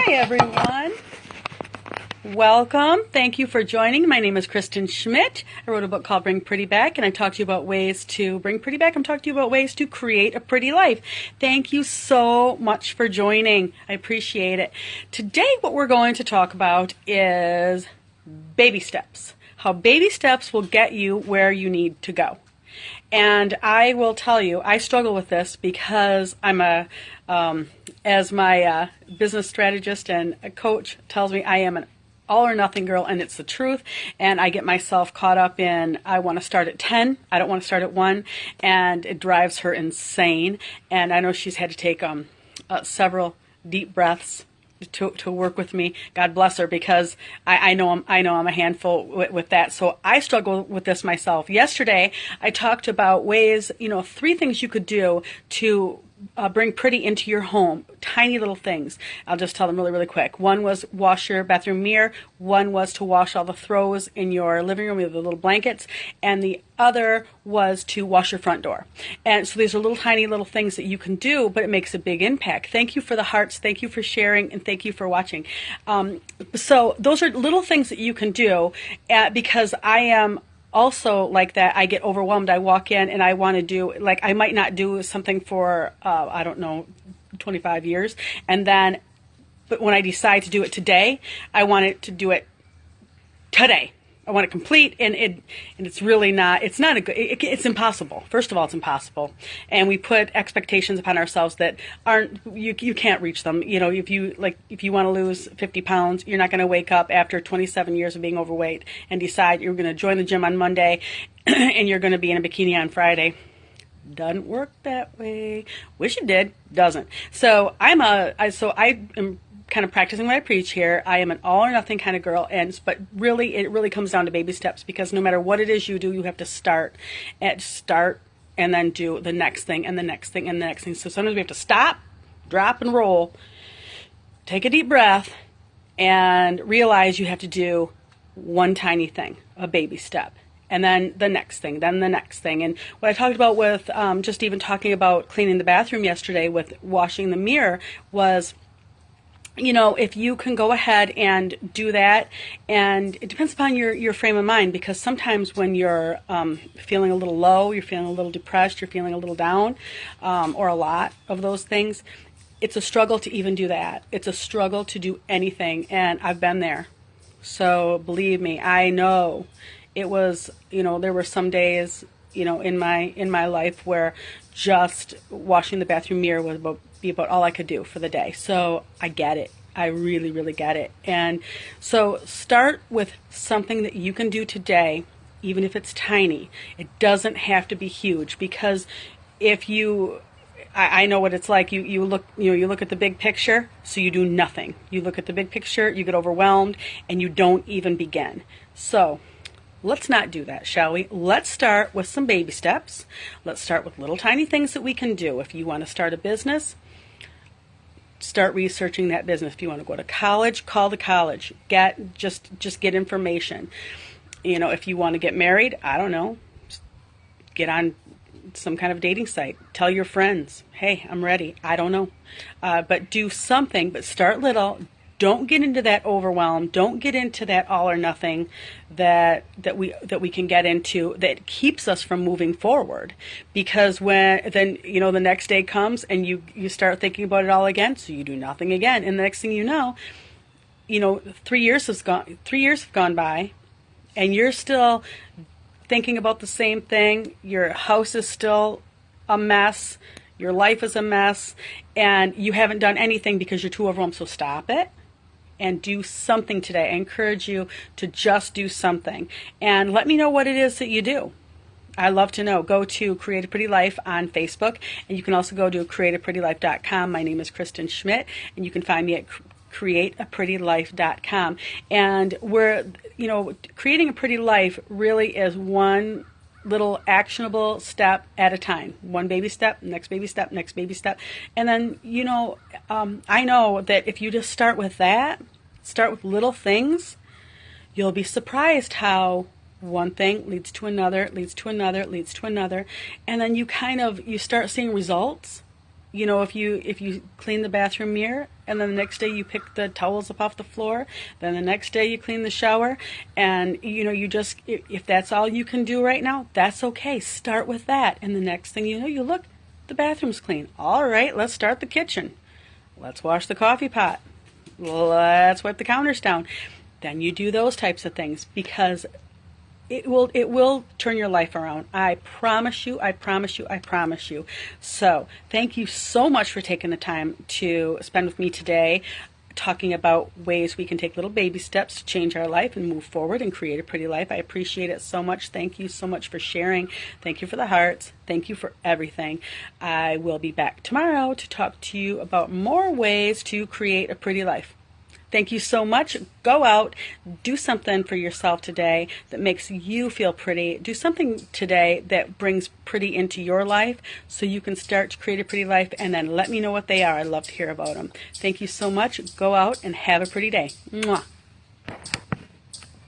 Hi, everyone. Welcome. Thank you for joining. My name is Kristen Schmidt. I wrote a book called Bring Pretty Back, and I talked to you about ways to bring pretty back. I'm talking to you about ways to create a pretty life. Thank you so much for joining. I appreciate it. Today, what we're going to talk about is baby steps. How baby steps will get you where you need to go. And I will tell you, I struggle with this because I'm as my business strategist and coach tells me, I am an all or nothing girl, and it's the truth. And I get myself caught up in, I want to start at 10. I don't want to start at 1. And it drives her insane. And I know she's had to take several deep breaths to work with me. God bless her, because I know I'm a handful with that. So I struggle with this myself. Yesterday, I talked about ways, 3 things you could do to bring pretty into your home. Tiny little things. I'll just tell them really, really quick. One was wash your bathroom mirror. One was to wash all the throws in your living room with the little blankets. And the other was to wash your front door. And so these are little tiny little things that you can do, but it makes a big impact. Thank you for the hearts. Thank you for sharing. And thank you for watching. So those are little things that you can do because I am also like that. I get overwhelmed. I walk in and I want to do, I might not do something for, 25 years. But when I decide to do it today, I want it to do it today. I want it complete, and it's really not. It's not it's impossible. First of all, it's impossible, and we put expectations upon ourselves that aren't. You can't reach them. If you want to lose 50 pounds, you're not going to wake up after 27 years of being overweight and decide you're going to join the gym on Monday, and you're going to be in a bikini on Friday. Doesn't work that way. Wish it did. Doesn't. So I am kind of practicing what I preach here. I am an all or nothing kind of girl, but really, it really comes down to baby steps, because no matter what it is you do, you have to start and then do the next thing and the next thing and the next thing. So sometimes we have to stop, drop, and roll, take a deep breath, and realize you have to do one tiny thing, a baby step. And then the next thing, then the next thing. And what I talked about with just even talking about cleaning the bathroom yesterday with washing the mirror was, if you can go ahead and do that, and it depends upon your frame of mind, because sometimes when you're feeling a little low, you're feeling a little depressed, you're feeling a little down, or a lot of those things, it's a struggle to even do that. It's a struggle to do anything, and I've been there. So believe me, I know it was, there were some days, in my life where just washing the bathroom mirror would be about all I could do for the day. So I get it. I really, really get it. And so start with something that you can do today, even if it's tiny. It doesn't have to be huge, because if I know what it's like. You look at the big picture, so you do nothing. You look at the big picture, you get overwhelmed, and you don't even begin. So let's not do that, shall we? Let's start with some baby steps. Let's start with little tiny things that we can do. If you want to start a business, start researching that business. If you want to go to college, call the college. Just get information. If you want to get married, I don't know, get on some kind of dating site. Tell your friends, hey, I'm ready. I don't know. But do something, but start little. Don't get into that overwhelm. Don't get into that all or nothing that we can get into that keeps us from moving forward. Because the next day comes and you start thinking about it all again, so you do nothing again. And the next thing you know, 3 years have gone by, and you're still thinking about the same thing. Your house is still a mess. Your life is a mess, and you haven't done anything because you're too overwhelmed. So stop it and do something today. I encourage you to just do something. And let me know what it is that you do. I love to know. Go to Create a Pretty Life on Facebook, and you can also go to createaprettylife.com. My name is Kristen Schmidt, and you can find me at createaprettylife.com. And creating a pretty life really is one little actionable step at a time. One baby step, next baby step, next baby step. And then, I know that if you just start with little things, you'll be surprised how one thing leads to another, leads to another, leads to another. And then you start seeing results. if you clean the bathroom mirror, and then the next day you pick the towels up off the floor, then the next day you clean the shower, and you just, if that's all you can do right now, that's okay. Start with that, and the next thing you know, you look, the bathroom's clean. All right, let's start the kitchen. Let's wash the coffee pot. Let's wipe the counters down. Then you do those types of things, because it will turn your life around. I promise you, I promise you, I promise you. So thank you so much for taking the time to spend with me today, talking about ways we can take little baby steps to change our life and move forward and create a pretty life. I appreciate it so much. Thank you so much for sharing. Thank you for the hearts. Thank you for everything. I will be back tomorrow to talk to you about more ways to create a pretty life. Thank you so much. Go out, do something for yourself today that makes you feel pretty. Do something today that brings pretty into your life so you can start to create a pretty life, and then let me know what they are. I'd love to hear about them. Thank you so much. Go out and have a pretty day. Mwah.